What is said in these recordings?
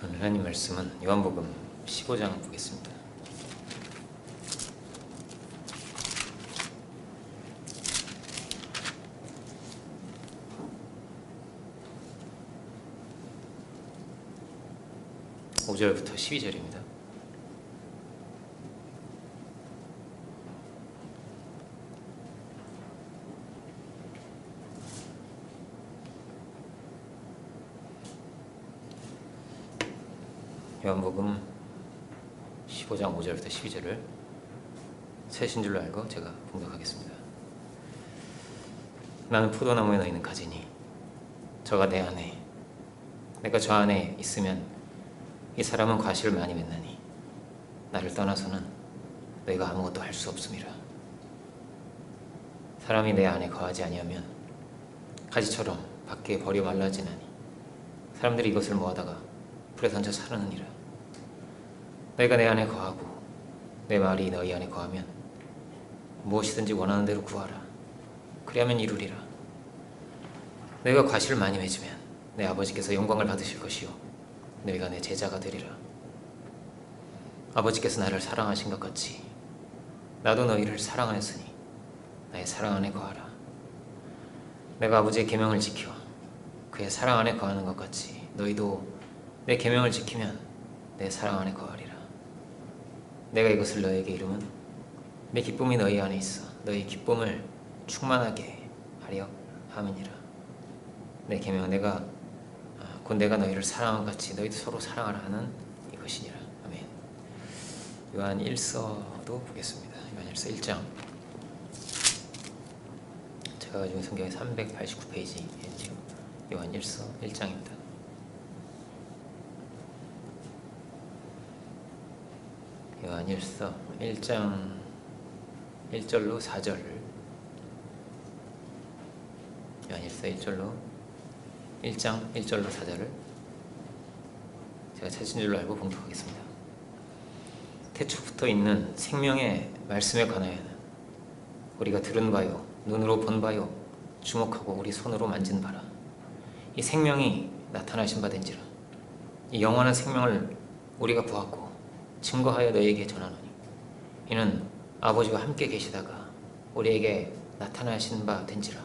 오늘 하나님 말씀은 요한복음 15장 보겠습니다. (5절부터) 12절입니다. 요한복음 15장 5절부터 12절을 셋인 줄로 알고 제가 봉독하겠습니다. 나는 포도나무에 너희는 가지니 저가 내 안에 내가 저 안에 있으면 이 사람은 과실을 많이 맺나니 나를 떠나서는 너희가 아무것도 할 수 없음이라. 사람이 내 안에 거하지 아니하면 가지처럼 밖에 버려 말라지나니 사람들이 이것을 모아다가 불에 던져 사르느니라. 너희가 내 안에 거하고 내 말이 너희 안에 거하면 무엇이든지 원하는 대로 구하라. 그리하면 이루리라. 너희가 과실을 많이 맺으면 내 아버지께서 영광을 받으실 것이요 너희가 내 제자가 되리라. 아버지께서 나를 사랑하신 것 같이 나도 너희를 사랑하였으니 나의 사랑 안에 거하라. 내가 아버지의 계명을 지켜 그의 사랑 안에 거하는 것 같이 너희도 내 계명을 지키면 내 사랑 안에 거하리라. 내가 이것을 너희에게 이루면 내 기쁨이 너희 안에 있어 너희 기쁨을 충만하게 하려 함이니라. 내 계명은 곧 내가 너희를 사랑한 같이 너희도 서로 사랑하라 하는 이것이니라. 아멘. 요한 1서도 보겠습니다. 요한 1서 1장. 제가 가지고 성경의 389페이지에 지금 요한 1서 1장입니다. 요한 1서 1장 1절로 4절을 요한 1서 1장 1절로 4절을 제가 찾은 줄로 알고 봉독하겠습니다. 태초부터 있는 생명의 말씀에 관하여는 우리가 들은 바요 눈으로 본 바요 주목하고 우리 손으로 만진 바라. 이 생명이 나타나신 바 된지라. 이 영원한 생명을 우리가 보았고 증거하여 너희에게 전하노니 이는 아버지와 함께 계시다가 우리에게 나타나신 바 된지라.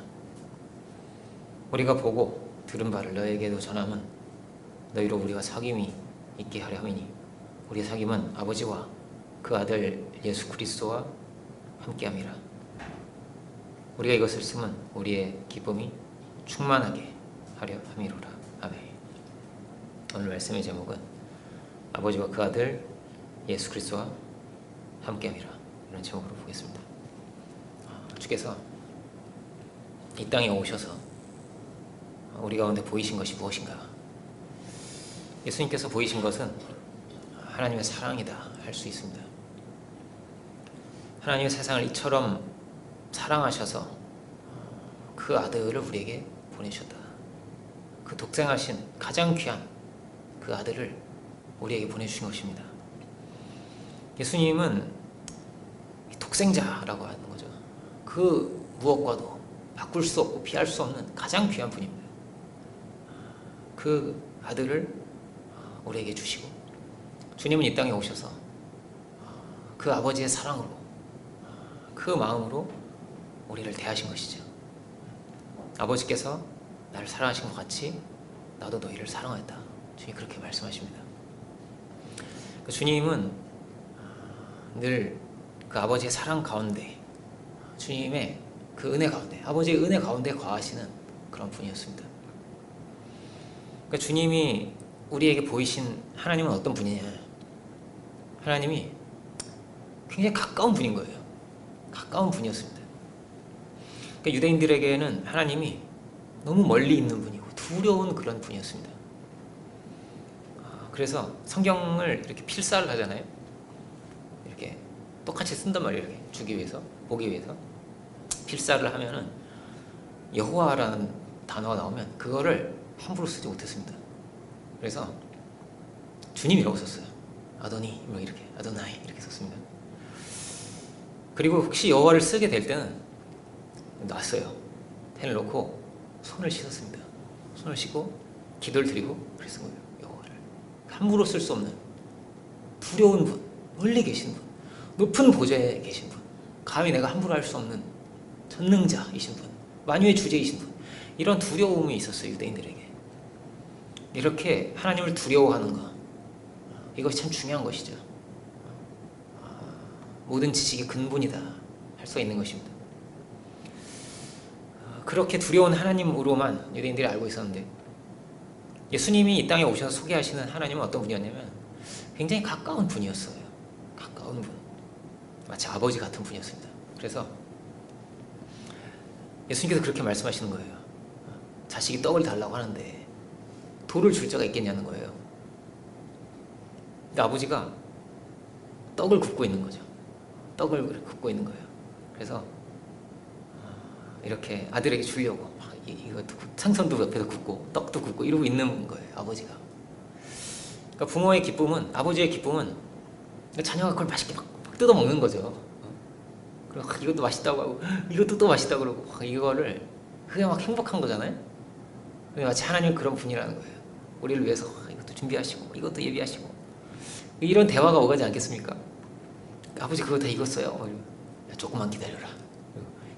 우리가 보고 들은 바를 너희에게도 전함은 너희로 우리와 사귐이 있게 하려 함이니 우리의 사귐은 아버지와 그 아들 예수 그리스도와 함께함이라. 우리가 이것을 쓰면 우리의 기쁨이 충만하게 하려 함이로라. 아멘. 오늘 말씀의 제목은 아버지와 그 아들 예수 그리스도와 함께함이라 이런 제목으로 보겠습니다. 주께서 이 땅에 오셔서 우리 가운데 보이신 것이 무엇인가? 예수님께서 보이신 것은 하나님의 사랑이다 할 수 있습니다. 하나님의 세상을 이처럼 사랑하셔서 그 아들을 우리에게 보내셨다. 그 독생하신 가장 귀한 그 아들을 우리에게 보내주신 것입니다. 예수님은 독생자라고 하는 거죠. 그 무엇과도 바꿀 수 없고 피할 수 없는 가장 귀한 분입니다. 그 아들을 우리에게 주시고 주님은 이 땅에 오셔서 그 아버지의 사랑으로 그 마음으로 우리를 대하신 것이죠. 아버지께서 나를 사랑하신 것 같이 나도 너희를 사랑하였다. 주님이 그렇게 말씀하십니다. 주님은 늘 그 아버지의 사랑 가운데 주님의 그 은혜 가운데 아버지의 은혜 가운데 거하시는 그런 분이었습니다. 그러니까 주님이 우리에게 보이신 하나님은 어떤 분이냐? 하나님이 굉장히 가까운 분인 거예요. 가까운 분이었습니다. 그러니까 유대인들에게는 하나님이 너무 멀리 있는 분이고 두려운 그런 분이었습니다. 그래서 성경을 이렇게 필사를 하잖아요. 이렇게 똑같이 쓴단 말이에요. 이렇게 주기 위해서, 보기 위해서 필사를 하면은 여호와라는 단어가 나오면 그거를 함부로 쓰지 못했습니다. 그래서 주님이라고 썼어요. 아도니 뭐 이렇게 아도나이 이렇게 썼습니다. 그리고 혹시 여호와를 쓰게 될 때는 놨어요. 펜을 놓고 손을 씻었습니다. 손을 씻고 기도를 드리고 그랬은 거예요. 여호와를 함부로 쓸 수 없는 두려운 분, 멀리 계신 분, 높은 보좌에 계신 분, 감히 내가 함부로 할 수 없는 전능자이신 분, 만유의 주제이신 분, 이런 두려움이 있었어요. 유대인들에게. 이렇게 하나님을 두려워하는 것, 이것이 참 중요한 것이죠. 모든 지식의 근본이다 할 수 있는 것입니다. 그렇게 두려운 하나님으로만 유대인들이 알고 있었는데, 예수님이 이 땅에 오셔서 소개하시는 하나님은 어떤 분이었냐면 굉장히 가까운 분이었어요. 가까운 분, 마치 아버지 같은 분이었습니다. 그래서 예수님께서 그렇게 말씀하시는 거예요. 자식이 떡을 달라고 하는데 돌을 줄 자가 있겠냐는 거예요. 근데 아버지가 떡을 굽고 있는 거죠. 떡을 굽고 있는 거예요. 그래서 이렇게 아들에게 주려고 이것도 생선도 옆에서 굽고 떡도 굽고 이러고 있는 거예요. 아버지가. 그러니까 부모의 기쁨은, 아버지의 기쁨은 자녀가 그걸 맛있게 막 뜯어 먹는 거죠. 그리고 이것도 맛있다고 하고 이것도 또 맛있다고 그러고 이거를, 그게 막 행복한 거잖아요. 마치 하나님은 그런 분이라는 거예요. 우리를 위해서 이것도 준비하시고 이것도 예비하시고, 이런 대화가 오가지 않겠습니까? 아버지 그거 다 익었어요. 야, 조금만 기다려라.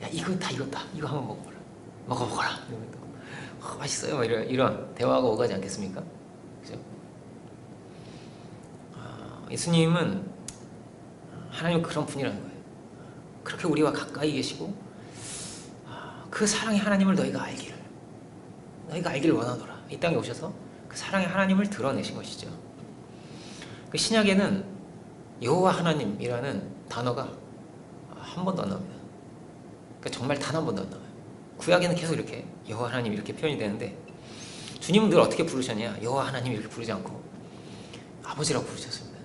야, 이거 다 익었다. 이거 한번 먹어보라. 먹어보거라. 맛있어요. 이런 대화가 오가지 않겠습니까? 그죠? 예수님은 하나님은 그런 분이라는 거예요. 그렇게 우리와 가까이 계시고, 그 사랑의 하나님을 너희가 알기를 원하노라. 이 땅에 오셔서 그 사랑의 하나님을 드러내신 것이죠. 그 신약에는 여호와 하나님이라는 단어가 한 번도 안 나옵니다. 그러니까 정말 단 한 번도 안 나와요. 구약에는 계속 이렇게 여호와 하나님 이렇게 표현이 되는데, 주님은 늘 어떻게 부르셨냐? 여호와 하나님 이렇게 부르지 않고 아버지라고 부르셨습니다.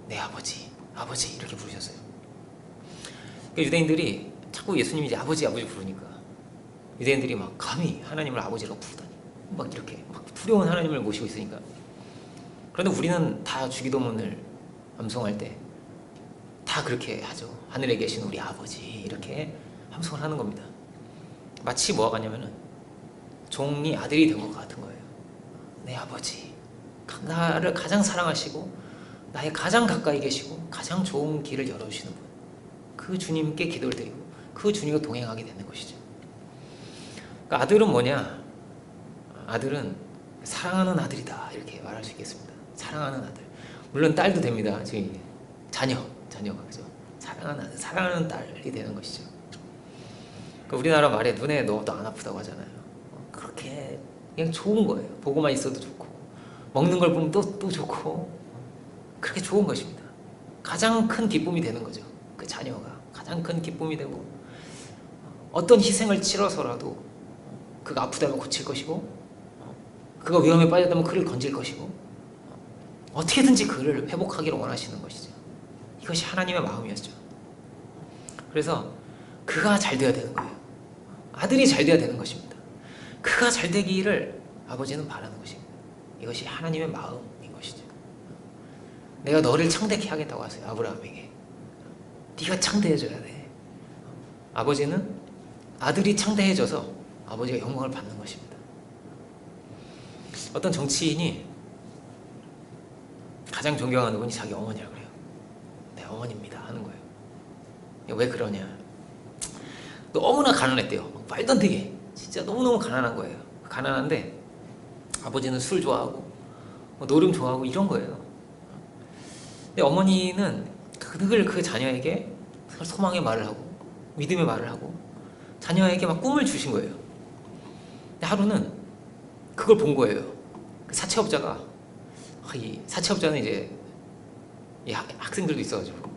내 아버지, 아버지 이렇게 부르셨어요. 그러니까 유대인들이 자꾸 예수님이 이제 아버지 부르니까 유대인들이 막 감히 하나님을 아버지라고 부르다니, 막 이렇게 막 두려운 하나님을 모시고 있으니까. 그런데 우리는 다 주기도문을 암송할 때 다 그렇게 하죠. 하늘에 계신 우리 아버지 이렇게 함송을 하는 겁니다. 마치 뭐가 같냐면은 종이 아들이 된 것 같은 거예요. 내 아버지, 나를 가장 사랑하시고 나의 가장 가까이 계시고 가장 좋은 길을 열어주시는 분, 그 주님께 기도를 드리고 그 주님과 동행하게 되는 것이죠. 그러니까 아들은 뭐냐? 아들은 사랑하는 아들이다 이렇게 말할 수 있겠습니다. 사랑하는 아들. 물론 딸도 됩니다. 지금 자녀가 그죠? 사랑하는 딸이 되는 것이죠. 그러니까 우리나라 말에 눈에 넣어도 안 아프다고 하잖아요. 그렇게 그냥 좋은 거예요. 보고만 있어도 좋고, 먹는 걸 보면 또 좋고, 그렇게 좋은 것입니다. 가장 큰 기쁨이 되는 거죠. 그 자녀가 가장 큰 기쁨이 되고, 어떤 희생을 치러서라도 그가 아프다면 고칠 것이고, 그가 위험에 빠졌다면 그를 건질 것이고, 어떻게든지 그를 회복하기를 원하시는 것이죠. 이것이 하나님의 마음이었죠. 그래서 그가 잘 되어야 되는 거예요. 아들이 잘 되어야 되는 것입니다. 그가 잘 되기를 아버지는 바라는 것입니다. 이것이 하나님의 마음인 것이죠. 내가 너를 창대케 하겠다고 하세요. 아브라함에게 네가 창대해져야 돼. 아버지는 아들이 창대해져서 아버지가 영광을 받는 것입니다. 어떤 정치인이 가장 존경하는 분이 자기 어머니라고 그래요. 내 어머니입니다 하는 거예요. 왜 그러냐? 너무나 가난했대요. 말도 안 되게 진짜 너무너무 가난한 거예요. 가난한데 아버지는 술 좋아하고 노름 좋아하고 이런 거예요. 근데 어머니는 늘 그 자녀에게 소망의 말을 하고 믿음의 말을 하고 자녀에게 막 꿈을 주신 거예요. 근데 하루는 그걸 본 거예요. 그 사채업자가, 이 사채업자는 이제 이 학생들도 있어가지고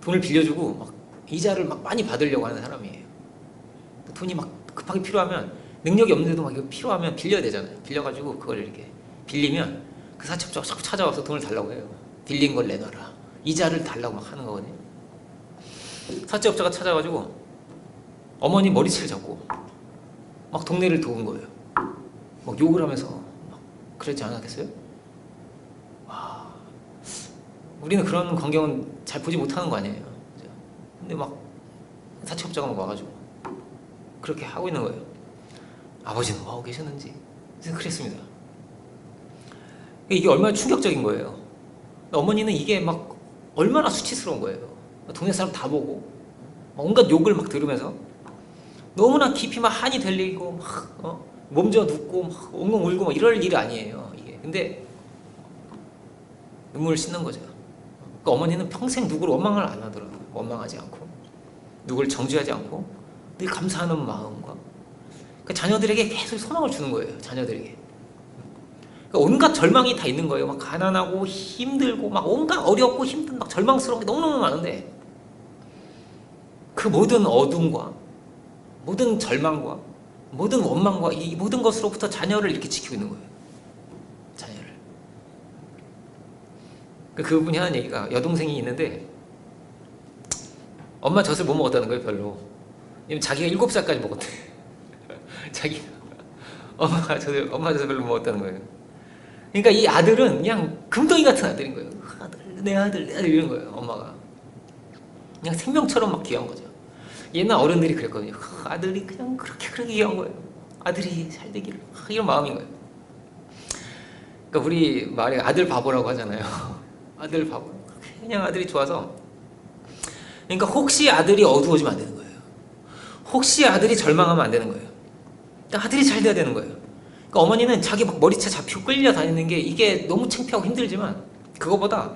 돈을 빌려주고 막 이자를 막 많이 받으려고 하는 사람이에요. 돈이 막 급하게 필요하면, 능력이 없는데도 막 이거 필요하면 빌려야 되잖아요. 빌려가지고 그걸 이렇게 빌리면 그 사채업자가 자꾸 찾아와서 돈을 달라고 해요. 빌린 걸 내놔라, 이자를 달라고 막 하는 거거든요. 사채업자가 찾아가지고 어머니 머리채를 잡고 막 동네를 도는 거예요. 막 욕을 하면서 막 그랬지 않았겠어요? 와, 우리는 그런 광경은 잘 보지 못하는 거 아니에요. 근데 막 사채업자가 막 와가지고 그렇게 하고 있는 거예요. 아버지는 뭐 하고 계셨는지 그랬습니다. 이게 얼마나 충격적인 거예요. 어머니는 이게 막 얼마나 수치스러운 거예요. 동네 사람 다 보고 온갖 욕을 막 들으면서 너무나 깊이 막 한이 들리고 막 몸져 눕고 막 엉엉 울고 막 이럴 일이 아니에요. 이게 근데 눈물을 씻는 거죠. 그러니까 어머니는 평생 누구를 원망을 안 하더라고요. 원망하지 않고 누구를 정죄하지 않고 늘 감사하는 마음과 그 자녀들에게 계속 소망을 주는 거예요. 자녀들에게. 그러니까 온갖 절망이 다 있는 거예요. 막 가난하고 힘들고 막 온갖 어렵고 힘든 막 절망스러운 게 너무너무 많은데 그 모든 어둠과 모든 절망과 모든 원망과 이 모든 것으로부터 자녀를 이렇게 지키고 있는 거예요. 자녀를. 그분이 하는 얘기가 여동생이 있는데 엄마 젖을 못 먹었다는 거예요. 별로. 자기가 7살까지 먹었대. 자기 엄마 젖을 별로 못 먹었다는 거예요. 그러니까 이 아들은 그냥 금덩이 같은 아들인 거예요. 내 아들 이런 거예요. 엄마가 그냥 생명처럼 막 귀한 거죠. 옛날 어른들이 그랬거든요. 아들이 그냥 그렇게 귀한 거예요. 아들이 잘 되기를 이런 마음인 거예요. 그러니까 우리 말에 아들 바보라고 하잖아요. 아들 바보. 그냥 아들이 좋아서. 그러니까 혹시 아들이 어두워지면 안 되는 거예요. 혹시 아들이 절망하면 안 되는 거예요. 그러니까 아들이 잘 돼야 되는 거예요. 그러니까 어머니는 자기 막 머리채 잡히고 끌려다니는 게 이게 너무 창피하고 힘들지만 그거보다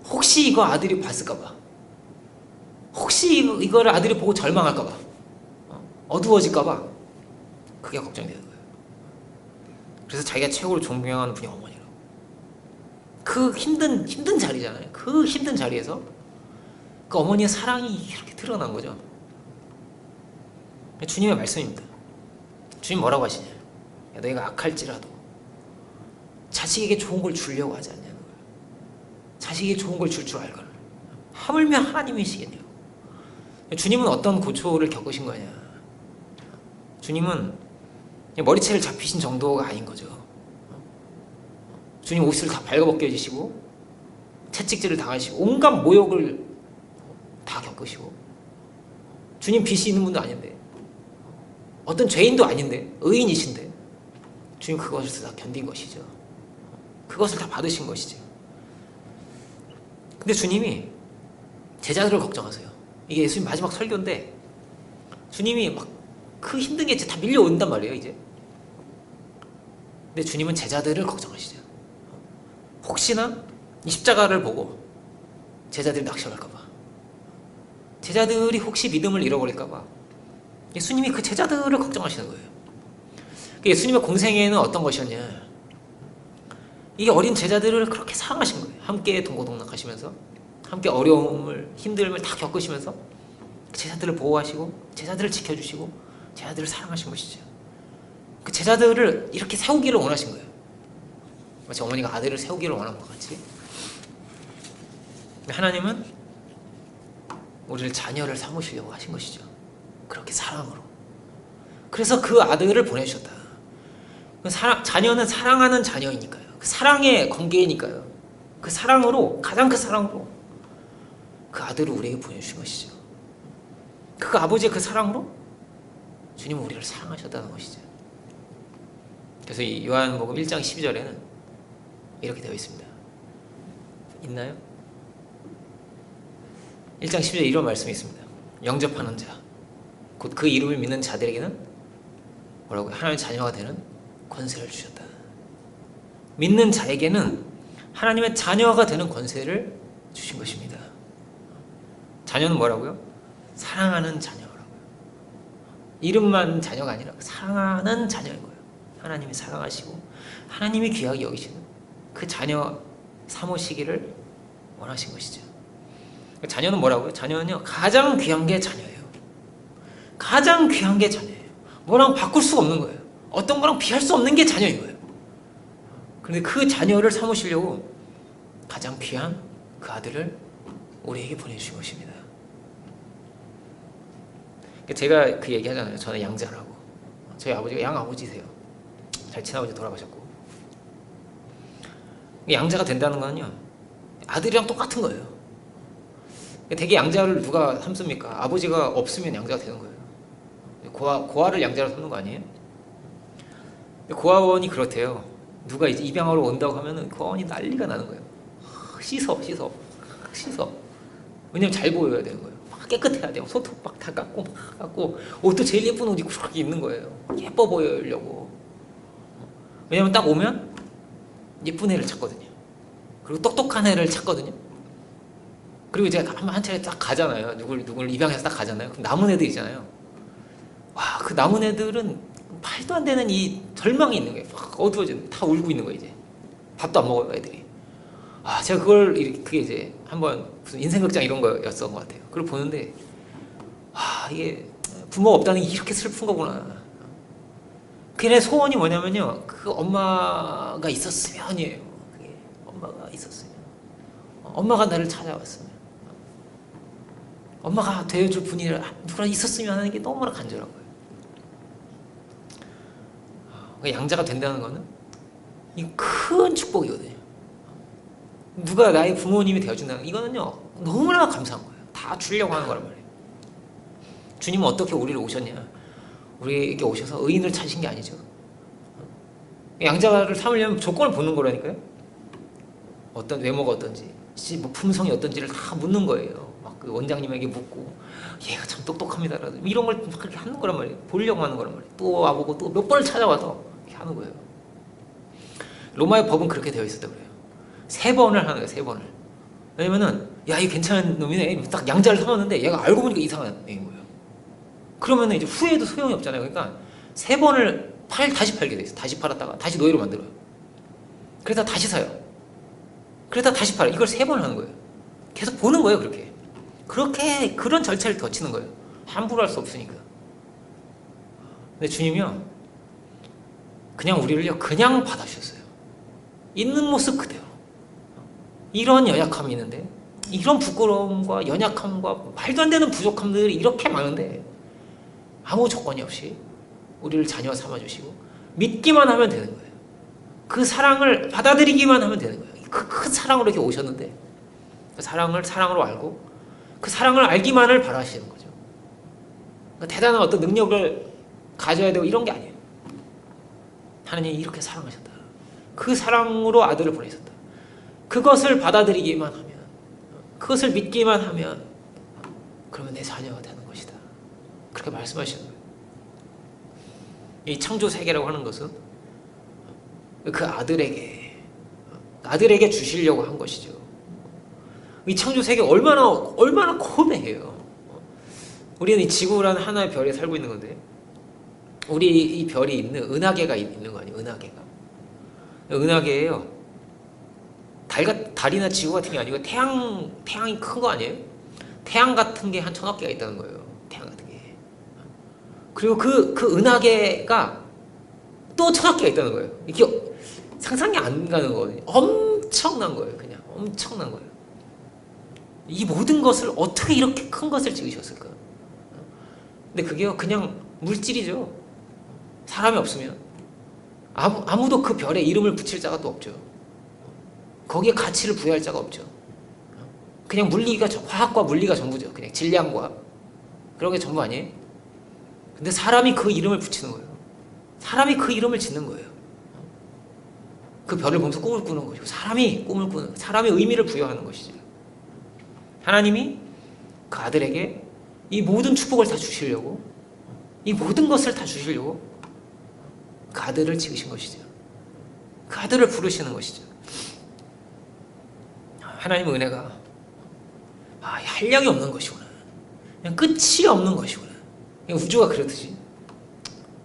혹시 이거 아들이 봤을까봐, 혹시 이거를 아들이 보고 절망할까봐, 어두워질까봐 그게 걱정이 되는 거예요. 그래서 자기가 최고로 존경하는 분이 어머니라고. 그 힘든 자리잖아요. 그 힘든 자리에서 그 어머니의 사랑이 이렇게 드러난 거죠. 주님의 말씀입니다. 주님 뭐라고 하시냐? 야, 너희가 악할지라도 자식에게 좋은 걸 주려고 하지 않냐는 거예요. 자식에게 좋은 걸 줄 알거늘 하물며 하나님이시겠냐고. 주님은 어떤 고초를 겪으신 거냐? 주님은 머리채를 잡히신 정도가 아닌 거죠. 주님 옷을 다 발가벗겨지시고 채찍질을 당하시고 온갖 모욕을 다 겪으시고 주님 빚이 있는 분도 아닌데 어떤 죄인도 아닌데 의인이신데 주님 그것을 다 견딘 것이죠. 그것을 다 받으신 것이죠. 근데 주님이 제자들을 걱정하세요. 이게 예수님 마지막 설교인데 주님이 막 그 힘든 게 다 밀려온단 말이에요. 이제. 근데 주님은 제자들을 걱정하시죠. 혹시나 이 십자가를 보고 제자들이 낙심할까봐, 제자들이 혹시 믿음을 잃어버릴까봐 예수님이 그 제자들을 걱정하시는 거예요. 예수님의 공생애는 어떤 것이었냐? 이게 어린 제자들을 그렇게 사랑하신 거예요. 함께 동고동락하시면서 함께 어려움을 힘듦을 다 겪으시면서 제자들을 보호하시고 제자들을 지켜주시고 제자들을 사랑하신 것이죠. 그 제자들을 이렇게 세우기를 원하신 거예요. 마치 어머니가 아들을 세우기를 원한 것 같이 하나님은 우리를 자녀를 삼으시려고 하신 것이죠. 그렇게 사랑으로. 그래서 그 아들을 보내주셨다. 자녀는 사랑하는 자녀이니까요. 그 사랑의 관계이니까요. 그 사랑으로, 가장 그 사랑으로 그 아들을 우리에게 보내주신 것이죠. 그 아버지의 그 사랑으로 주님은 우리를 사랑하셨다는 것이죠. 그래서 이 요한복음 1장 12절에는 이렇게 되어 있습니다. 있나요? 1장 10절에 이런 말씀이 있습니다. 영접하는 자, 곧 그 이름을 믿는 자들에게는 뭐라고요? 하나님의 자녀가 되는 권세를 주셨다. 믿는 자에게는 하나님의 자녀가 되는 권세를 주신 것입니다. 자녀는 뭐라고요? 사랑하는 자녀라고요. 이름만 자녀가 아니라 사랑하는 자녀인 거예요. 하나님이 사랑하시고 하나님이 귀하게 여기시는 그 자녀 삼으시기를 원하신 것이죠. 자녀는 뭐라고요? 자녀는요, 가장 귀한 게 자녀예요. 가장 귀한 게 자녀예요. 뭐랑 바꿀 수가 없는 거예요. 어떤 거랑 비할 수 없는 게 자녀인 거예요. 그런데 그 자녀를 삼으시려고 가장 귀한 그 아들을 우리에게 보내주신 것입니다. 제가 그 얘기 하잖아요. 저는 양자라고. 저희 아버지가 양아버지세요. 잘 친아버지 돌아가셨고. 양자가 된다는 거는요, 아들이랑 똑같은 거예요. 되게 양자를 누가 삼습니까? 아버지가 없으면 양자가 되는 거예요. 고아를 양자로 삼는 거 아니에요? 고아원이 그렇대요. 누가 이제 입양하러 온다고 하면은 거의 난리가 나는 거예요. 씻어. 왜냐면 잘 보여야 되는 거예요. 막 깨끗해야 돼요. 손톱 막 다 깎고 옷도 제일 예쁜 옷 입고 그렇게 입는 거예요. 예뻐 보이려고. 왜냐면 딱 오면 예쁜 애를 찾거든요. 그리고 똑똑한 애를 찾거든요. 그리고 이제 한 차례 딱 가잖아요. 누굴 입양해서 딱 가잖아요. 그럼 남은 애들 있잖아요. 와, 그 남은 애들은 말도 안 되는 이 절망이 있는 거예요. 막 어두워지는, 다 울고 있는 거예요, 이제. 밥도 안 먹어요, 애들이. 아, 제가 그게 이제 한번 무슨 인생극장 이런 거였던 것 같아요. 그걸 보는데, 아, 이게 부모가 없다는 게 이렇게 슬픈 거구나. 걔네 소원이 뭐냐면요. 그 엄마가 있었으면이에요. 그게 엄마가 있었으면. 엄마가 나를 찾아왔으면. 엄마가 되어줄 분이 누구나 있었으면 하는 게 너무나 간절한 거예요. 양자가 된다는 거는 이 큰 축복이거든요. 누가 나의 부모님이 되어준다는 이거는요 너무나 감사한 거예요. 다 주려고 하는 거란 말이에요. 주님은 어떻게 우리를 오셨냐? 우리에게 오셔서 의인을 찾으신 게 아니죠. 양자를 삼으려면 조건을 보는 거라니까요. 어떤 외모가 어떤지, 뭐 품성이 어떤지를 다 묻는 거예요. 막 그 원장님에게 묻고 얘가 참 똑똑합니다. 이런 걸 그렇게 하는 거란 말이에요. 보려고 하는 거란 말이에요. 또 와보고 또 몇 번을 찾아와서 이렇게 하는 거예요. 로마의 법은 그렇게 되어 있었다고 그래요. 3번을 하는 거예요. 3번을. 왜냐면은 야, 이 괜찮은 놈이네. 딱 양자를 삼았는데 얘가 알고 보니까 이상한 애인 거예요. 그러면은 이제 후회도 소용이 없잖아요. 그러니까 3번을 다시 팔게 돼 있어요. 다시 팔았다가 다시 노예로 만들어요. 그러다 다시 사요. 그러다 다시 팔아요. 이걸 3번 하는 거예요. 계속 보는 거예요. 그렇게 그런 절차를 거치는 거예요. 함부로 할 수 없으니까. 근데 주님이요 그냥 우리를요 그냥 받아주셨어요. 있는 모습 그대로. 이런 연약함이 있는데, 이런 부끄러움과 연약함과 말도 안 되는 부족함들이 이렇게 많은데 아무 조건이 없이 우리를 자녀 삼아주시고 믿기만 하면 되는 거예요. 그 사랑을 받아들이기만 하면 되는 거예요. 그 사랑으로 이렇게 오셨는데 그 사랑을 사랑으로 알고 그 사랑을 알기만을 바라시는 거죠. 그러니까 대단한 어떤 능력을 가져야 되고 이런 게 아니에요. 하나님이 이렇게 사랑하셨다. 그 사랑으로 아들을 보내셨다. 그것을 받아들이기만 하면, 그것을 믿기만 하면 그러면 내 자녀가 되는 것이다. 그렇게 말씀하시는 거예요. 이 창조 세계라고 하는 것은 그 아들에게 주시려고 한 것이죠. 이 창조 세계 얼마나 코매해요. 우리는 이 지구라는 하나의 별에 살고 있는 건데, 우리 이 별이 있는 은하계가 있는 거 아니에요? 은하계예요. 달이나 지구 같은 게 아니고 태양이 큰 거 아니에요? 태양 같은 게 한 1000억 개가 있다는 거예요. 태양 같은 게. 그리고 그 은하계가 또 1000억 개가 있다는 거예요. 이게 상상이 안 가는 거거든요. 엄청난 거예요. 그냥 엄청난 거예요. 이 모든 것을 어떻게 이렇게 큰 것을 지으셨을까? 근데 그게요 그냥 물질이죠. 사람이 없으면 아무도 그 별에 이름을 붙일 자가 또 없죠. 거기에 가치를 부여할 자가 없죠. 그냥 화학과 물리가 전부죠. 그냥 질량과 그런 게 전부 아니에요. 근데 사람이 그 이름을 붙이는 거예요. 사람이 그 이름을 짓는 거예요. 그 별을 보면서 꿈을 꾸는 것이고, 사람이 꿈을 꾸는, 사람의 의미를 부여하는 것이죠. 하나님이 그 아들에게 이 모든 축복을 다 주시려고, 이 모든 것을 다 주시려고 그 아들을 지으신 것이죠. 그 아들을 부르시는 것이죠. 하나님의 은혜가 한량이 없는 것이구나. 그냥 끝이 없는 것이구나. 그냥 우주가 그렇듯이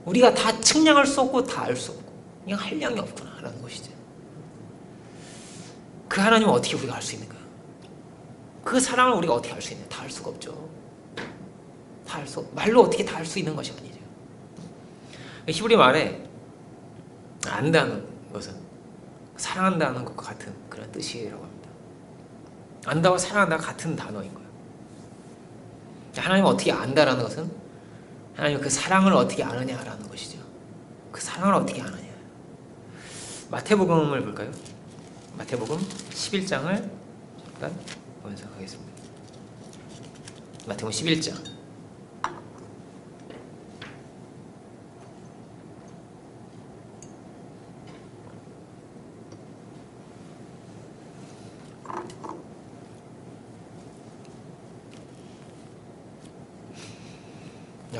우리가 다 측량할 수 없고 다 알 수 없고 그냥 한량이 없구나 라는 것이죠. 그 하나님은 어떻게 우리가 알 수 있는가? 그 사랑을 우리가 어떻게 알 수 있냐? 다 알 수가 없죠. 말로 어떻게 다 알 수 있는 것이 아니죠. 히브리 말에 안다는 것은 사랑한다는 것과 같은 그런 뜻이라고 합니다. 안다와 사랑한다가 같은 단어인 거예요. 하나님을 어떻게 안다라는 것은 하나님 그 사랑을 어떻게 아느냐라는 것이죠. 그 사랑을 어떻게 아느냐. 마태복음을 볼까요? 마태복음 11장을 잠깐 보면서 가겠습니다. 마태복음 11장.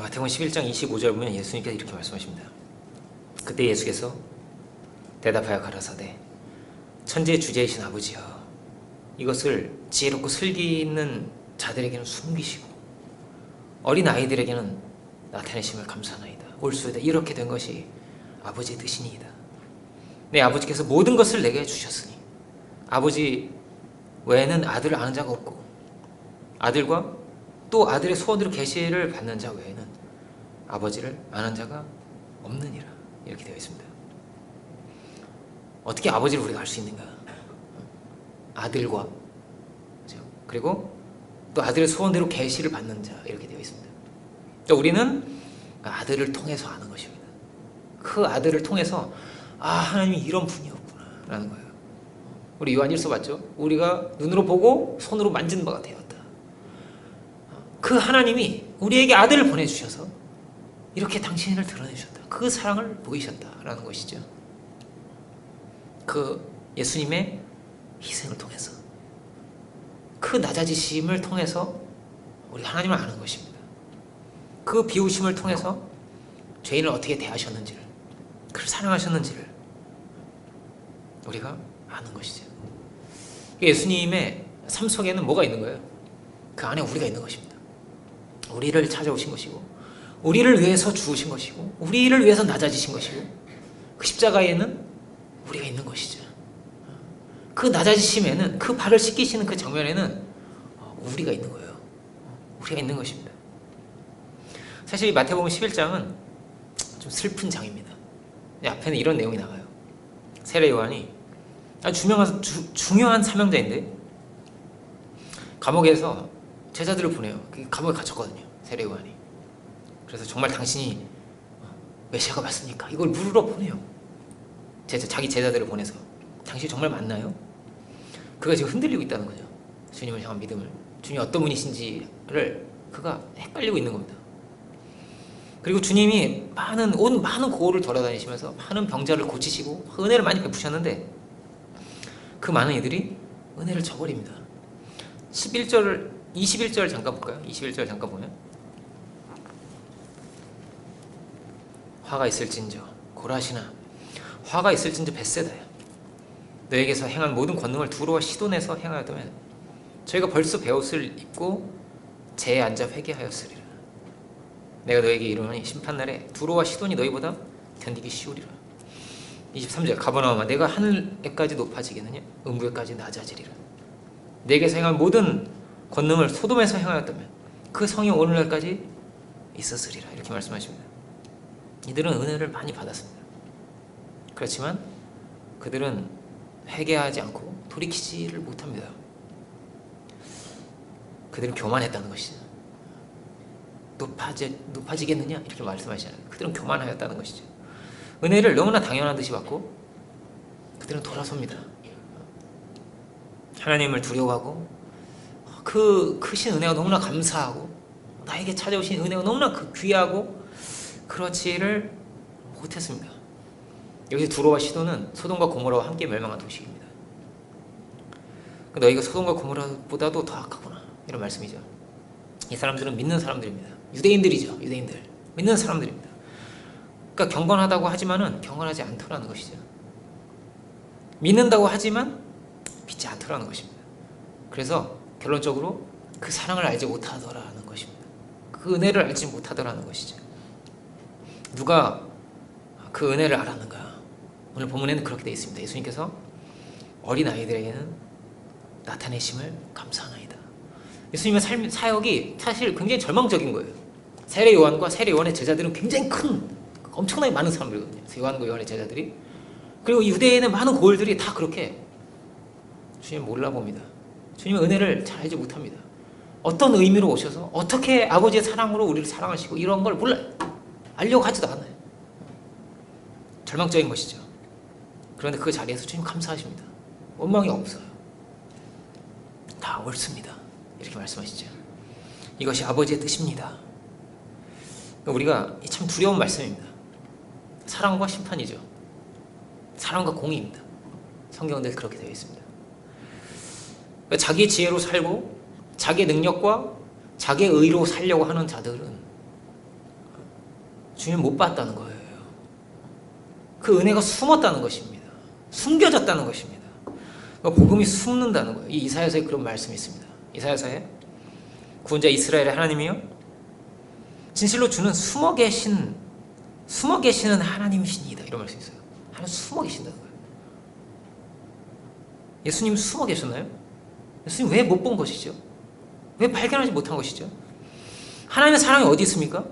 마태복음 11장 25절 보면 예수님께서 이렇게 말씀하십니다. 그때 예수께서 대답하여 가라사대 천지의 주제이신 아버지여 이것을 지혜롭고 슬기 있는 자들에게는 숨기시고 어린 아이들에게는 나타내심을 감사하나이다. 올수이다. 이렇게 된 것이 아버지의 뜻이니이다. 내 아버지께서 모든 것을 내게 주셨으니 아버지 외에는 아들을 아는 자가 없고 아들과 또 아들의 소원대로 계시를 받는 자 외에는 아버지를 아는 자가 없느니라. 이렇게 되어 있습니다. 어떻게 아버지를 우리가 알 수 있는가? 아들과 그렇죠? 그리고 또 아들의 소원대로 계시를 받는 자 이렇게 되어 있습니다. 우리는 아들을 통해서 아는 것입니다. 그 아들을 통해서 하나님이 이런 분이었구나 라는 거예요. 우리 요한 1서 봤죠? 우리가 눈으로 보고 손으로 만진 바가 되었다. 그 하나님이 우리에게 아들을 보내주셔서 이렇게 당신을 드러내주셨다. 그 사랑을 보이셨다라는 것이죠. 그 예수님의 희생을 통해서 그 낮아지심을 통해서 우리 하나님을 아는 것입니다. 그 비우심을 통해서 죄인을 어떻게 대하셨는지를 그를 사랑하셨는지를 우리가 아는 것이죠. 예수님의 삶 속에는 뭐가 있는 거예요? 그 안에 우리가 있는 것입니다. 우리를 찾아오신 것이고 우리를 위해서 죽으신 것이고 우리를 위해서 낮아지신 것이고 그 십자가에는 우리가 있는 것이죠. 그 낮아지심에는 그 발을 씻기시는 그 장면에는 우리가 있는 거예요. 우리가 있는 것입니다. 사실 마태복음 11장은 좀 슬픈 장입니다. 앞에는 이런 내용이 나와요. 세례 요한이 아주 중요한 사명자인데 감옥에서 제자들을 보내요. 감옥에 갇혔거든요. 세례 요한이. 그래서 정말 당신이 메시아가 맞습니까? 이걸 물으러 보내요. 자기 제자들을 보내서 당신이 정말 맞나요? 그가 지금 흔들리고 있다는 거죠. 주님을 향한 믿음을. 주님이 어떤 분이신지를 그가 헷갈리고 있는 겁니다. 그리고 주님이 많은 고을을 돌아다니시면서 많은 병자를 고치시고 은혜를 많이 베푸셨는데 그 많은 이들이 은혜를 저버립니다. 21절 잠깐 볼까요? 21절 잠깐 보면 화가 있을진저 고라시나 화가 있을진저 벳세다야 너에게서 행한 모든 권능을 두로와 시돈에서 행하였다면 저희가 벌써 베옷을 입고 재에 앉아 회개하였으리라. 내가 너에게 이르노니 심판날에 두로와 시돈이 너희보다 견디기 쉬우리라. 23절 가버나움아 내가 하늘에까지 높아지겠느냐 음부에까지 낮아지리라. 내게서 행한 모든 권능을 소돔에서 행하였다면 그 성이 오늘날까지 있었으리라. 이렇게 말씀하십니다. 이들은 은혜를 많이 받았습니다. 그렇지만 그들은 회개하지 않고 돌이키지를 못합니다. 그들은 교만했다는 것이죠. 높아지겠느냐 이렇게 말씀하시잖아요. 그들은 교만하였다는 것이죠. 은혜를 너무나 당연한 듯이 받고 그들은 돌아섭니다. 하나님을 두려워하고 그 크신 은혜가 너무나 감사하고 나에게 찾아오신 은혜가 너무나 귀하고 그렇지를 못했습니다. 여기서 두로와 시돈은 소돔과 고모라와 함께 멸망한 도시입니다. 너희가 소돔과 고모라보다도 더 악하구나 이런 말씀이죠. 이 사람들은 믿는 사람들입니다. 유대인들이죠. 유대인들 믿는 사람들입니다. 그러니까 경건하다고 하지만은 경건하지 않더라는 것이죠. 믿는다고 하지만 믿지 않더라는 것입니다. 그래서 결론적으로 그 사랑을 알지 못하더라는 것입니다. 그 은혜를 알지 못하더라는 것이죠. 누가 그 은혜를 알았는가? 오늘 본문에는 그렇게 되어 있습니다. 예수님께서 어린 아이들에게는 나타내심을 감사하나이다. 예수님의 사역이 사실 굉장히 절망적인 거예요. 세례 요한과 세례 요한의 제자들은 굉장히 엄청나게 많은 사람들이거든요. 요한과 요한의 제자들이. 그리고 유대인의 많은 고을들이 다 그렇게 주님 몰라봅니다. 주님의 은혜를 잘 알지 못합니다. 어떤 의미로 오셔서 어떻게 아버지의 사랑으로 우리를 사랑하시고 이런 걸 몰라요. 알려고 하지도 않아요. 절망적인 것이죠. 그런데 그 자리에서 주님 감사하십니다. 원망이 없어요. 다 옳습니다. 이렇게 말씀하시죠. 이것이 아버지의 뜻입니다. 우리가 참 두려운 말씀입니다. 사랑과 심판이죠. 사랑과 공의입니다. 성경은 그렇게 되어 있습니다. 자기 지혜로 살고 자기의 능력과 자기의 의로 살려고 하는 자들은 주님 못 봤다는 거예요. 그 은혜가 숨었다는 것입니다. 숨겨졌다는 것입니다. 그러니까 복음이 숨는다는 거예요. 이 이사야서에 그런 말씀이 있습니다. 이사야서에 구원자 이스라엘의 하나님이요 진실로 주는 숨어 계시는 하나님이시니이다. 이런 말씀이 있어요. 하나님 숨어 계신다는 거예요. 예수님 숨어 계셨나요? 예수님 왜 못 본 것이죠? 왜 발견하지 못한 것이죠? 하나님의 사랑이 어디 있습니까?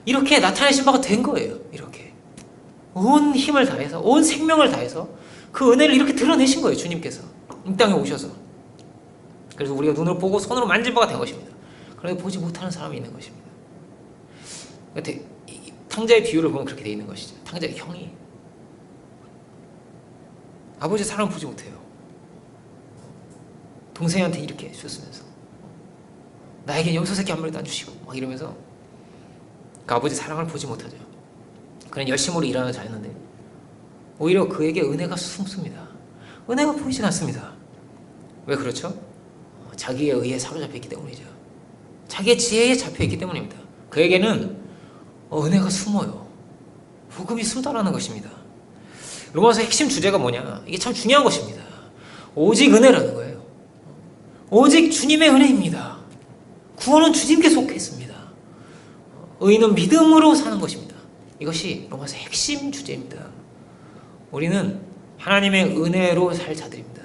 이렇게 나타내신 바가 된 거예요. 이렇게 온 힘을 다해서, 온 생명을 다해서 그 은혜를 이렇게 드러내신 거예요. 주님께서 이 땅에 오셔서. 그래서 우리가 눈으로 보고 손으로 만질 바가 된 것입니다. 그런데 보지 못하는 사람이 있는 것입니다. 탕자의 비유를 보면 그렇게 돼 있는 것이죠. 탕자의 형이 아버지의 사랑을 보지 못해요. 동생한테 이렇게 줬으면서 나에게 염소새끼 한 마리도 안 주시고 막 이러면서 그 아버지 사랑을 보지 못하죠. 그는 열심으로 일하는 자였는데 오히려 그에게 은혜가 숨습니다. 은혜가 보이지 않습니다. 왜 그렇죠? 자기의 의에 사로잡혀 있기 때문이죠. 자기의 지혜에 잡혀 있기 때문입니다. 그에게는 은혜가 숨어요. 복음이 숨다라는 것입니다. 로마서 핵심 주제가 뭐냐? 이게 참 중요한 것입니다. 오직 은혜라는 거예요. 오직 주님의 은혜입니다. 구원은 주님께 속해 있습니다. 의인은 믿음으로 사는 것입니다. 이것이 로마서의 핵심 주제입니다. 우리는 하나님의 은혜로 살 자들입니다.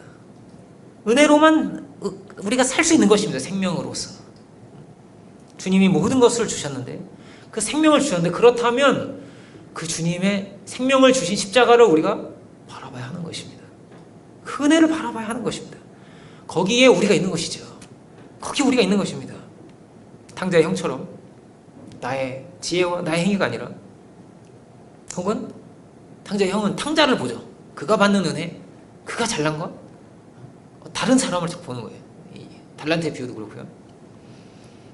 은혜로만 우리가 살 수 있는 것입니다. 생명으로서. 주님이 모든 것을 주셨는데 그 생명을 주셨는데 그렇다면 그 주님의 생명을 주신 십자가를 우리가 바라봐야 하는 것입니다. 그 은혜를 바라봐야 하는 것입니다. 거기에 우리가 있는 것이죠. 거기에 우리가 있는 것입니다. 탕자의 형처럼 나의 지혜와 나의 행위가 아니라 혹은 탕자의 형은 탕자를 보죠. 그가 받는 은혜, 그가 잘난 것, 다른 사람을 보는 거예요. 달란트의 비유도 그렇고요.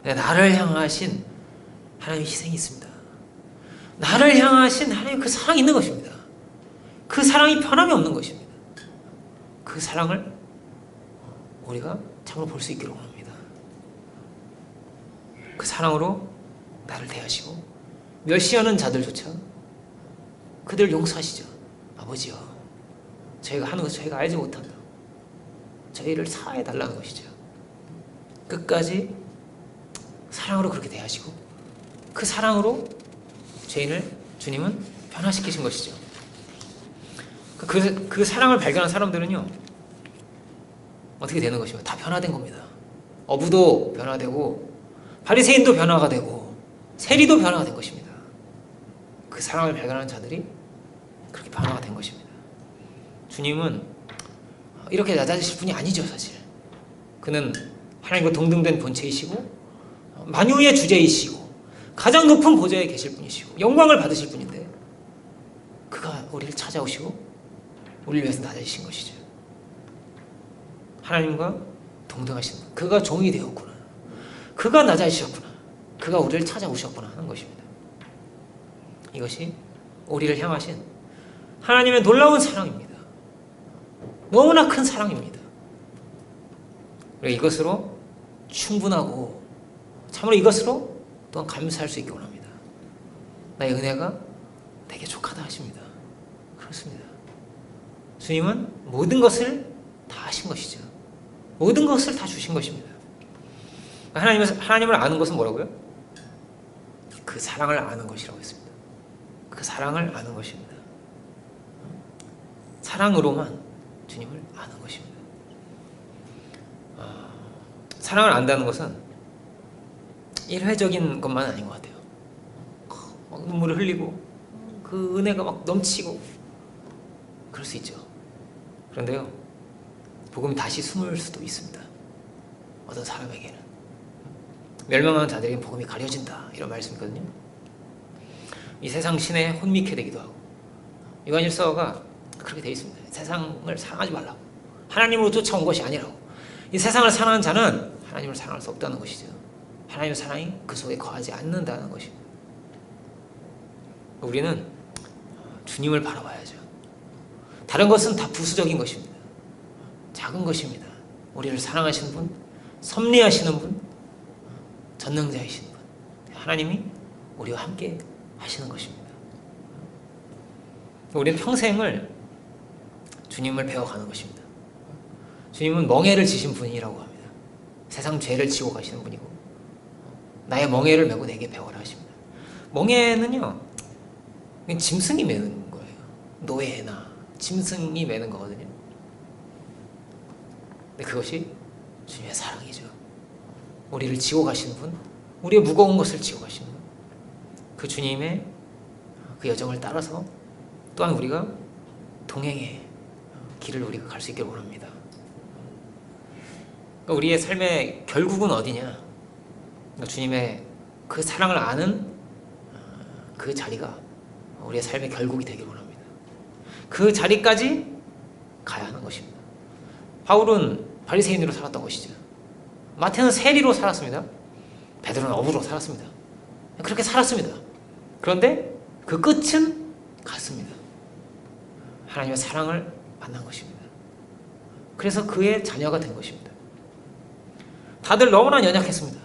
나를 향하신 하나님의 희생이 있습니다. 나를 향하신 하나님의 그 사랑이 있는 것입니다. 그 사랑이 변함이 없는 것입니다. 그 사랑을 우리가 참으로 볼 수 있기를 원합니다. 그 사랑으로 나를 대하시고 멸시하는 자들조차 그들 용서하시죠. 아버지여, 저희가 하는 것을 저희가 알지 못한다. 저희를 사하여 달라는 것이죠. 끝까지 사랑으로 그렇게 대하시고 그 사랑으로 죄인을 주님은 변화시키신 것이죠. 그 사랑을 발견한 사람들은요 어떻게 되는 것이며 다 변화된 겁니다. 어부도 변화되고 바리새인도 변화가 되고 세리도 변화가 된 것입니다. 그 사랑을 발견하는 자들이 그렇게 변화가 된 것입니다. 주님은 이렇게 낮아지실 분이 아니죠. 사실 그는 하나님과 동등된 본체이시고 만유의 주제이시고 가장 높은 보좌에 계실 분이시고 영광을 받으실 분인데 그가 우리를 찾아오시고 우리를 위해서 낮아지신 것이죠. 하나님과 동등하신 분, 그가 종이 되었구나, 그가 낮아지셨구나, 그가 우리를 찾아오셨구나 하는 것입니다. 이것이 우리를 향하신 하나님의 놀라운 사랑입니다. 너무나 큰 사랑입니다. 우리가 이것으로 충분하고 참으로 이것으로 또한 감사할 수 있기 원합니다. 나의 은혜가 되게 족하다 하십니다. 그렇습니다. 주님은 모든 것을 다 하신 것이죠. 모든 것을 다 주신 것입니다. 하나님을 아는 것은 뭐라고요? 그 사랑을 아는 것이라고 했습니다. 그 사랑을 아는 것입니다. 사랑으로만 주님을 아는 것입니다. 사랑을 안다는 것은 일회적인 것만 아닌 것 같아요. 막 눈물을 흘리고 그 은혜가 막 넘치고 그럴 수 있죠. 그런데요, 복음이 다시 숨을 수도 있습니다. 어떤 사람에게는 멸망하는 자들에게는 복음이 가려진다 이런 말씀이거든요. 이 세상 신에 혼미케 되기도 하고 요한일서가 그렇게 되어 있습니다. 세상을 사랑하지 말라고, 하나님으로 쫓아온 것이 아니라고. 이 세상을 사랑하는 자는 하나님을 사랑할 수 없다는 것이죠. 하나님의 사랑이 그 속에 거하지 않는다는 것입니다. 우리는 주님을 바라봐야죠. 다른 것은 다 부수적인 것입니다. 작은 것입니다. 우리를 사랑하시는 분, 섭리하시는 분, 전능자이신 분, 하나님이 우리와 함께 하시는 것입니다. 우리는 평생을 주님을 배워가는 것입니다. 주님은 멍에를 지신 분이라고 합니다. 세상 죄를 지고 가시는 분이고 나의 멍에를 메고 내게 배워라 하십니다. 멍에는요 짐승이 매는 거예요. 노예나 짐승이 매는 거거든요. 근데 그것이 주님의 사랑이죠. 우리를 지고 가시는 분, 우리의 무거운 것을 지고 가시는 분, 그 주님의 그 여정을 따라서 또한 우리가 동행의 길을 우리가 갈 수 있기를 원합니다. 그러니까 우리의 삶의 결국은 어디냐? 그러니까 주님의 그 사랑을 아는 그 자리가 우리의 삶의 결국이 되기를 원합니다. 그 자리까지 가야 하는 것입니다. 바울은 바리새인으로 살았던 것이죠. 마태는 세리로 살았습니다. 베드로는 어부로 살았습니다. 그렇게 살았습니다. 그런데 그 끝은 같습니다. 하나님의 사랑을 만난 것입니다. 그래서 그의 자녀가 된 것입니다. 다들 너무나 연약했습니다.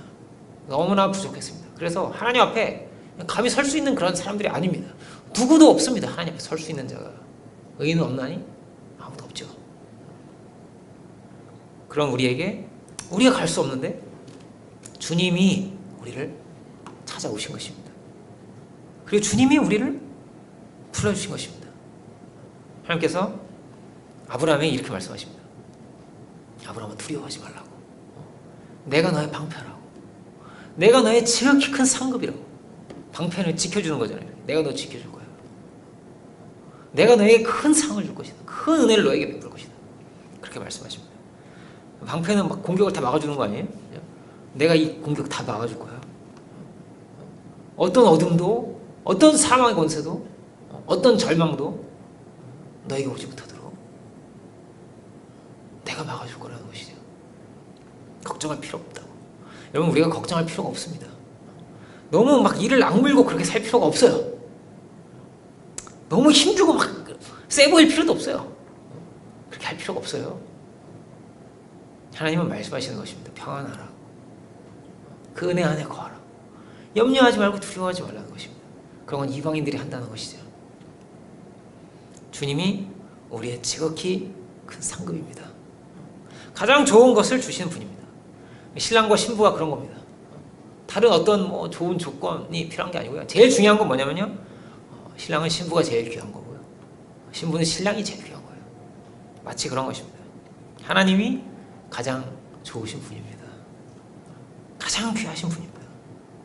너무나 부족했습니다. 그래서 하나님 앞에 감히 설 수 있는 그런 사람들이 아닙니다. 누구도 없습니다. 하나님 앞에 설 수 있는 자가. 의인은 없나니? 아무도 없죠. 그런 우리에게 우리가 갈 수 없는데 주님이 우리를 찾아오신 것입니다. 그리고 주님이 우리를 불러주신 것입니다. 하나님께서 아브라함에게 이렇게 말씀하십니다. 아브라함아 두려워하지 말라고. 내가 너의 방패라고. 내가 너의 지극히 큰 상급이라고. 방패는 지켜주는 거잖아요. 내가 너 지켜줄 거야. 내가 너에게 큰 상을 줄 것이다. 큰 은혜를 너에게 베풀 것이다. 그렇게 말씀하십니다. 방패는 막 공격을 다 막아주는 거 아니에요? 내가 이 공격 다 막아줄 거야. 어떤 어둠도, 어떤 사망의 권세도, 어떤 절망도 너에게 오지 못하도록 내가 막아줄 거라는 것이죠. 걱정할 필요 없다고. 여러분, 우리가 걱정할 필요가 없습니다. 너무 막 이를 악물고 그렇게 살 필요가 없어요. 너무 힘주고 막 세 보일 필요도 없어요. 그렇게 할 필요가 없어요. 하나님은 말씀하시는 것입니다. 평안하라. 그 은혜 안에 거하라. 염려하지 말고 두려워하지 말라는 것입니다. 그런 건 이방인들이 한다는 것이죠. 주님이 우리의 지극히 큰 상급입니다. 가장 좋은 것을 주시는 분입니다. 신랑과 신부가 그런 겁니다. 다른 어떤 뭐 좋은 조건이 필요한 게 아니고요. 제일 중요한 건 뭐냐면요. 신랑은 신부가 제일 귀한 거고요. 신부는 신랑이 제일 귀한 거예요. 마치 그런 것입니다. 하나님이 가장 좋으신 분입니다. 가장 귀하신 분입니다.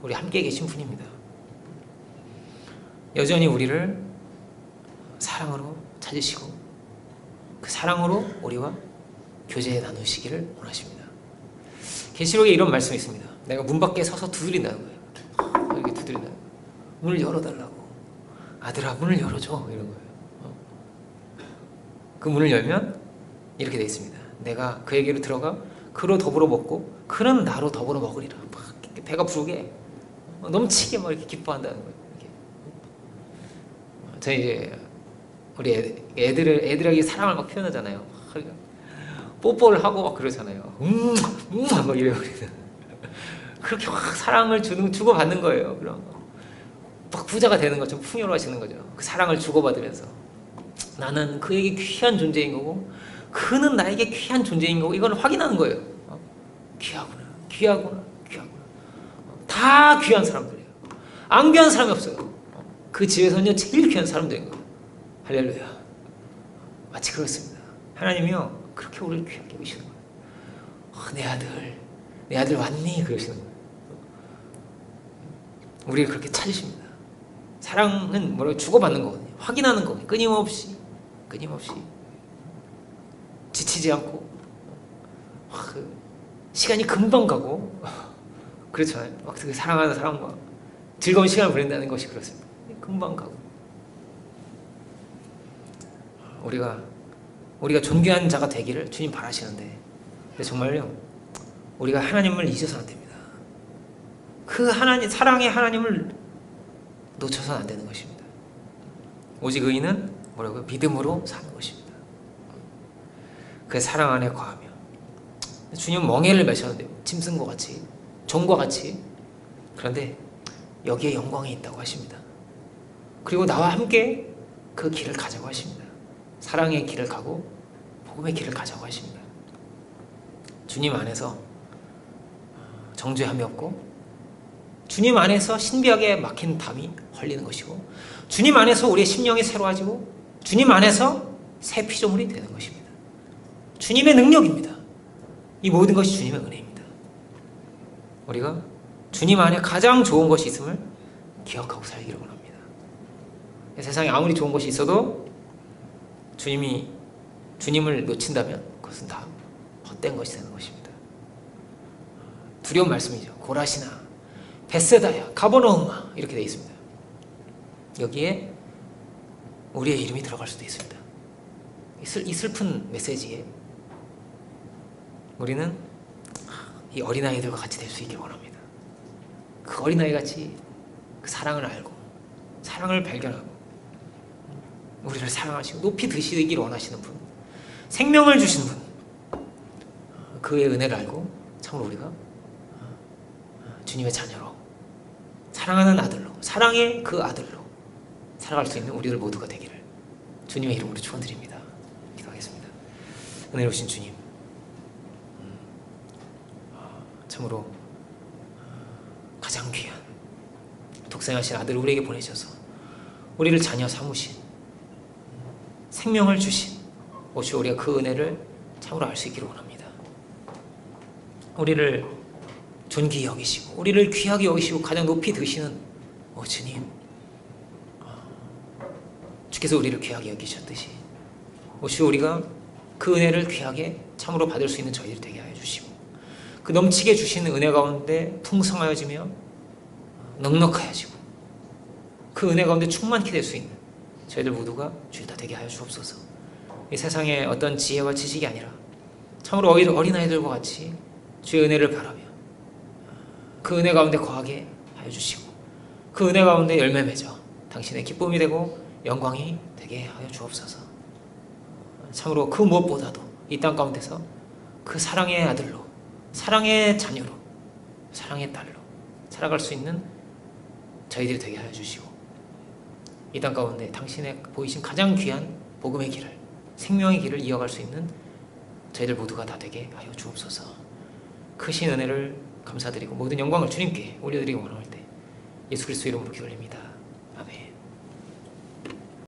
우리 함께 계신 분입니다. 여전히 우리를 사랑으로 찾으시고 그 사랑으로 우리와 교제 나누시기를 원하십니다. 계시록에 이런 말씀이 있습니다. 내가 문 밖에 서서 두드린다는 거예요. 이렇게 두드린다는 거예요. 문을 열어달라고. 아들아 문을 열어줘. 이런 거예요. 그 문을 열면 이렇게 되어 있습니다. 내가 그에게로 들어가 그로 더불어 먹고 그는 나로 더불어 먹으리라. 막 배가 부르게 넘치게 막 이렇게 기뻐한다는 거예요. 이렇게. 저희 이제 우리 애들에게 사랑을 막 표현하잖아요. 뽀뽀를 하고 막 그러잖아요. 막 이래요. 그렇게 확 사랑을 주고 받는 거예요. 그럼 막 부자가 되는 것처럼 풍요로워지는 거죠. 그 사랑을 주고받으면서 나는 그에게 귀한 존재인 거고 그는 나에게 귀한 존재인 거고 이걸 확인하는 거예요. 귀하구나, 귀하구나, 귀하구나. 다 귀한 사람들이에요. 안 귀한 사람이 없어요. 그 집에서는요 제일 귀한 사람들인 거예요. 할렐루야. 마치 그렇습니다. 하나님이요 그렇게 우리를 귀하게 보시는 거예요. 내 아들 왔니? 그러시는 거예요. 우리를 그렇게 찾으십니다. 사랑은 뭐라고 주고받는 거거든요. 확인하는 거거든요. 끊임없이 지치지 않고 시간이 금방 가고 그렇잖아요. 막 그 사랑하는 사람과 즐거운 시간을 보낸다는 것이 그렇습니다. 금방 가고 우리가 존귀한 자가 되기를 주님 바라시는데 근데 정말요 우리가 하나님을 잊어서는 안 됩니다. 그 하나님 사랑의 하나님을 놓쳐서는 안 되는 것입니다. 오직 의인은 뭐라고요? 믿음으로 사는 것입니다. 그 사랑 안에 거하며 주님은 멍에를 매셨는데요. 짐승과 같이 종과 같이 그런데 여기에 영광이 있다고 하십니다. 그리고 나와 함께 그 길을 가자고 하십니다. 사랑의 길을 가고 복음의 길을 가자고 하십니다. 주님 안에서 정죄함이 없고 주님 안에서 신비하게 막힌 담이 헐리는 것이고 주님 안에서 우리의 심령이 새로워지고 주님 안에서 새 피조물이 되는 것입니다. 주님의 능력입니다. 이 모든 것이 주님의 은혜입니다. 우리가 주님 안에 가장 좋은 것이 있음을 기억하고 살기를 원합니다. 세상에 아무리 좋은 것이 있어도 주님을 놓친다면 그것은 다 헛된 것이 되는 것입니다. 두려운 말씀이죠. 고라시나, 벳세다야, 가버나움아 이렇게 되어 있습니다. 여기에 우리의 이름이 들어갈 수도 있습니다. 이 슬픈 메시지에 우리는 이 어린아이들과 같이 될 수 있기를 원합니다. 그 어린아이같이 그 사랑을 알고 사랑을 발견하고 우리를 사랑하시고 높이 드시기를 원하시는 분, 생명을 주시는 분, 그의 은혜를 알고 참으로 우리가 주님의 자녀로 사랑하는 아들로 사랑의 그 아들로 살아갈 수 있는 우리들 모두가 되기를 주님의 이름으로 축원드립니다. 기도하겠습니다. 은혜로우신 주님, 참으로 가장 귀한 독생하신 아들을 우리에게 보내셔서 우리를 자녀 삼으신 생명을 주신 오시 우리가 그 은혜를 참으로 알 수 있기를 원합니다. 우리를 존귀히 여기시고 우리를 귀하게 여기시고 가장 높이 드시는 주님, 주께서 우리를 귀하게 여기셨듯이 오시 우리가 그 은혜를 귀하게 참으로 받을 수 있는 저희들 되게 하여 주시고 그 넘치게 주시는 은혜 가운데 풍성하여지며 넉넉하여지고 그 은혜 가운데 충만케 될 수 있는 저희들 모두가 주여 다 되게 하여 주옵소서. 이 세상에 어떤 지혜와 지식이 아니라 참으로 어린아이들과 같이 주의 은혜를 바라며 그 은혜 가운데 거하게 하여 주시고 그 은혜 가운데 열매 맺어 당신의 기쁨이 되고 영광이 되게 하여 주옵소서. 참으로 그 무엇보다도 이 땅 가운데서 그 사랑의 아들로 사랑의 자녀로 사랑의 딸로 살아갈 수 있는 저희들이 되게 하여 주시고 이 땅 가운데 당신의 보이신 가장 귀한 복음의 길을 생명의 길을 이어갈 수 있는 저희들 모두가 다 되게 하여 주옵소서. 크신 은혜를 감사드리고 모든 영광을 주님께 올려드리기 원할 때 예수 그리스도 이름으로 기도 올립니다.